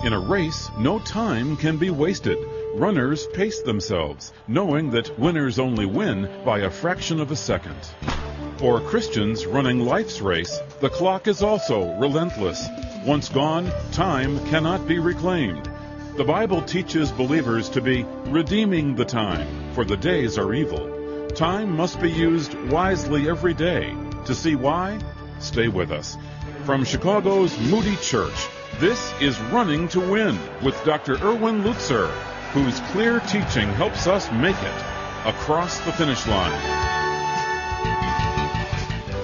In a race, no time can be wasted. Runners pace themselves, knowing that winners only win by a fraction of a second. For Christians running life's race, the clock is also relentless. Once gone, time cannot be reclaimed. The Bible teaches believers to be redeeming the time, for the days are evil. Time must be used wisely every day. To see why? Stay with us. From Chicago's Moody Church, this is Running to Win with Dr. Erwin Lutzer, whose clear teaching helps us make it across the finish line.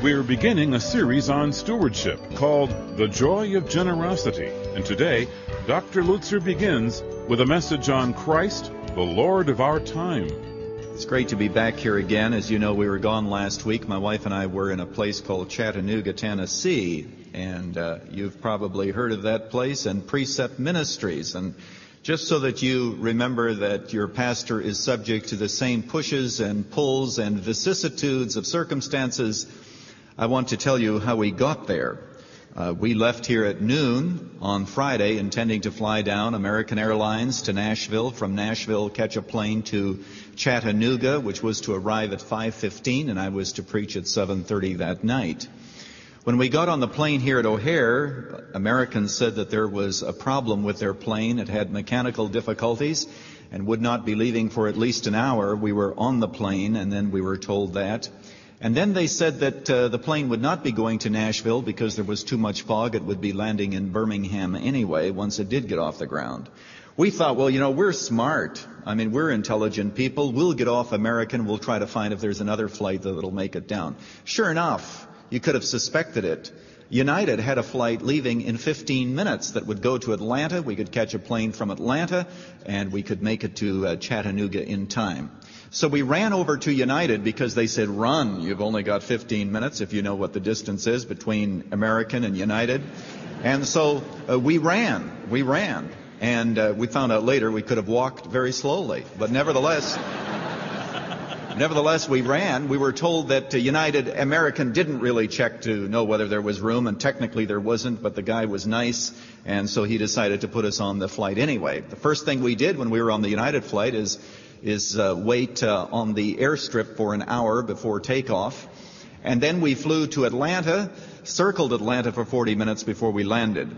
We're beginning a series on stewardship called The Joy of Generosity. And today, Dr. Lutzer begins with a message on Christ, the Lord of our time. It's great to be back here again. As you know, we were gone last week. My wife and I were in a place called Chattanooga, Tennessee. And you've probably heard of that place, and Precept Ministries. And just so that you remember that your pastor is subject to the same pushes and pulls and vicissitudes of circumstances, I want to tell you how we got there. We left here at noon on Friday, intending to fly down American Airlines to Nashville. From Nashville, catch a plane to Chattanooga, which was to arrive at 5:15, and I was to preach at 7:30 that night. When we got on the plane here at O'Hare, Americans said that there was a problem with their plane. It had mechanical difficulties and would not be leaving for at least an hour. We were on the plane, and then we were told that. And then they said that the plane would not be going to Nashville because there was too much fog. It would be landing in Birmingham anyway once it did get off the ground. We thought, well, we're smart. We're intelligent people. We'll get off American. We'll try to find if there's another flight that'll make it down. Sure enough, you could have suspected it. United had a flight leaving in 15 minutes that would go to Atlanta. We could catch a plane from Atlanta, and we could make it to Chattanooga in time. So we ran over to United because they said, run. You've only got 15 minutes if you know what the distance is between American and United. And so we ran. And we found out later we could have walked very slowly. But nevertheless, we ran. We were told that United American didn't really check to know whether there was room, and technically there wasn't, but the guy was nice, and so he decided to put us on the flight anyway. The first thing we did when we were on the United flight is wait on the airstrip for an hour before takeoff. And then we flew to Atlanta, circled Atlanta for 40 minutes before we landed.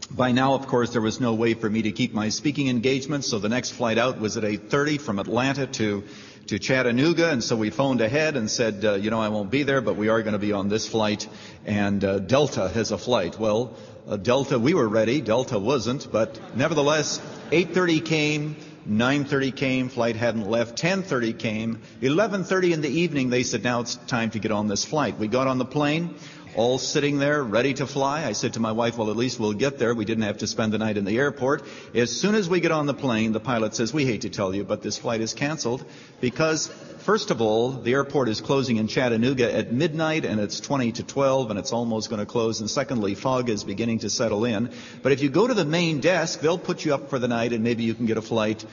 By now, of course, there was no way for me to keep my speaking engagement, so the next flight out was at 8:30 from Atlanta to Chattanooga, and so we phoned ahead and said, I won't be there, but we are going to be on this flight, and Delta has a flight. Well, Delta, we were ready. Delta wasn't, but nevertheless, 8:30 came, 9:30 came, flight hadn't left, 10:30 came, 11:30 in the evening, they said, now it's time to get on this flight. We got on the plane, all sitting there, ready to fly. I said to my wife, well, at least we'll get there. We didn't have to spend the night in the airport. As soon as we get on the plane, the pilot says, we hate to tell you, but this flight is canceled because, first of all, the airport is closing in Chattanooga at midnight, and it's 20 to 12, and it's almost going to close. And secondly, fog is beginning to settle in. But if you go to the main desk, they'll put you up for the night, and maybe you can get a flight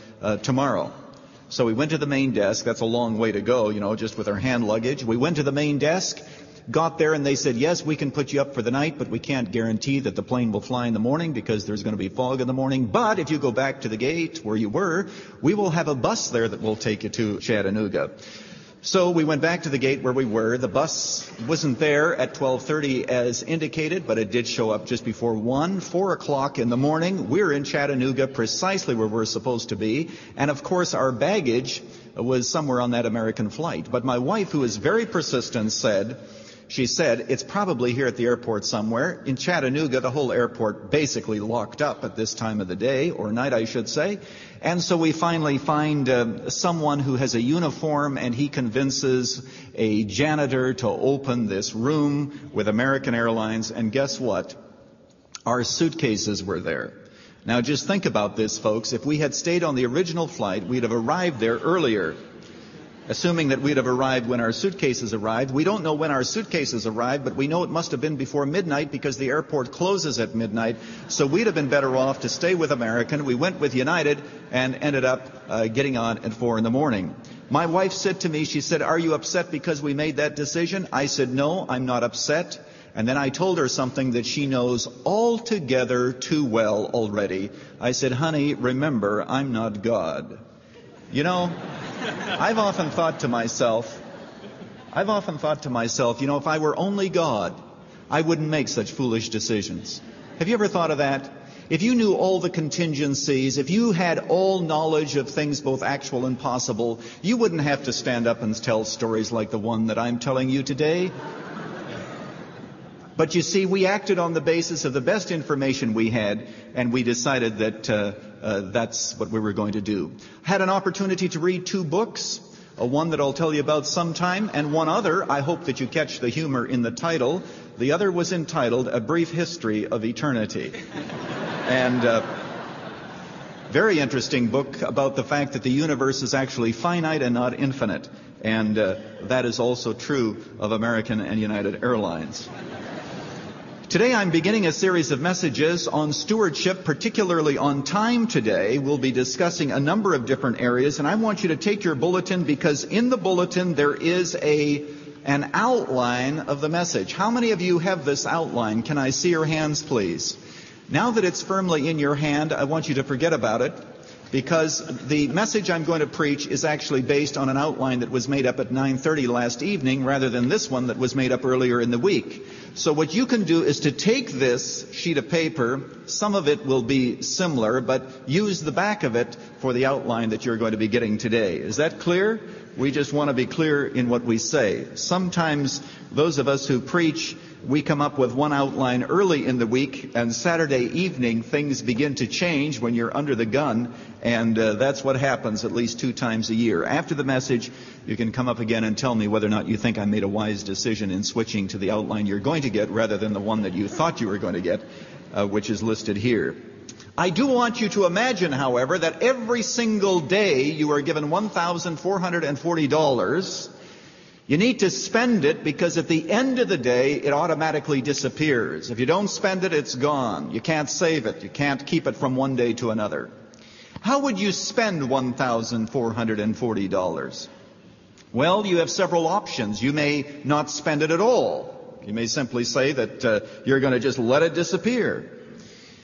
tomorrow. So we went to the main desk. That's a long way to go, just with our hand luggage. We went to the main desk. Got there, and they said, yes, we can put you up for the night, but we can't guarantee that the plane will fly in the morning because there's going to be fog in the morning. But if you go back to the gate where you were, we will have a bus there that will take you to Chattanooga. So we went back to the gate where we were. The bus wasn't there at 12:30 as indicated, but it did show up just before 4 o'clock in the morning. We're in Chattanooga, precisely where we're supposed to be. And of course, our baggage was somewhere on that American flight. But my wife, who is very persistent, said, it's probably here at the airport somewhere. In Chattanooga, the whole airport basically locked up at this time of the day, or night, I should say. And so we finally find someone who has a uniform, and he convinces a janitor to open this room with American Airlines. And guess what? Our suitcases were there. Now, just think about this, folks. If we had stayed on the original flight, we'd have arrived there earlier. Assuming that we'd have arrived when our suitcases arrived. We don't know when our suitcases arrived, but we know it must have been before midnight because the airport closes at midnight. So we'd have been better off to stay with American. We went with United and ended up getting on at 4 in the morning. My wife said to me, she said, are you upset because we made that decision? I said, no, I'm not upset. And then I told her something that she knows altogether too well already. I said, honey, remember, I'm not God. You know, I've often thought to myself, if I were only God, I wouldn't make such foolish decisions. Have you ever thought of that? If you knew all the contingencies, if you had all knowledge of things both actual and possible, you wouldn't have to stand up and tell stories like the one that I'm telling you today. But you see, we acted on the basis of the best information we had, and we decided that that's what we were going to do. Had an opportunity to read 2 books, one that I'll tell you about sometime, and one other. I hope that you catch the humor in the title. The other was entitled A Brief History of Eternity. And very interesting book about the fact that the universe is actually finite and not infinite. And that is also true of American and United Airlines. Today I'm beginning a series of messages on stewardship, particularly on time today. We'll be discussing a number of different areas, and I want you to take your bulletin, because in the bulletin there is an outline of the message. How many of you have this outline? Can I see your hands, please? Now that it's firmly in your hand, I want you to forget about it, because the message I'm going to preach is actually based on an outline that was made up at 9:30 last evening, rather than this one that was made up earlier in the week. So what you can do is to take this sheet of paper, some of it will be similar, but use the back of it for the outline that you're going to be getting today. Is that clear? We just want to be clear in what we say. Sometimes those of us who preach, we come up with one outline early in the week, and Saturday evening things begin to change when you're under the gun, and that's what happens at least 2 times a year. After the message, you can come up again and tell me whether or not you think I made a wise decision in switching to the outline you're going to get rather than the one that you thought you were going to get, which is listed here. I do want you to imagine, however, that every single day you are given $1,440. You need to spend it, because at the end of the day, it automatically disappears. If you don't spend it, it's gone. You can't save it. You can't keep it from one day to another. How would you spend $1,440? Well, you have several options. You may not spend it at all. You may simply say that you're going to just let it disappear.